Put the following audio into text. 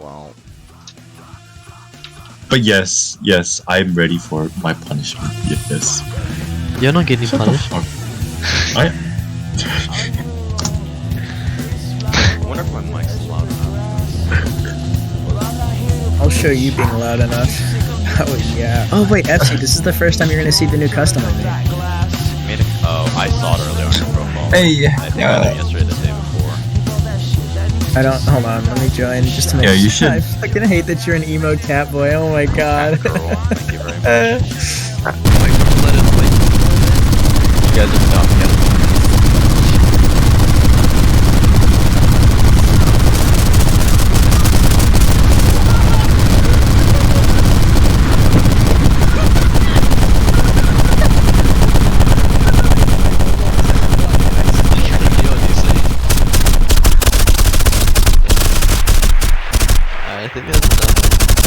Wow. But yes, I'm ready for my punishment. Yes. You're not getting Shut the punished. fuck. I. I wonder if my mic's loud enough. I'll show you being loud enough. Oh yeah. Oh wait, FC, this is the first time you're gonna see the new custom I made. Made it. Oh, I saw it earlier on your profile. Hey, I think I did yesterday, the day before. I don't. Hold on. Let me join just to make. Yeah, you should. I fucking hate that you're an emo cat boy. Oh my god. Girl, thank you very much. Let it play. You guys are dumb. You guys are I think that's enough.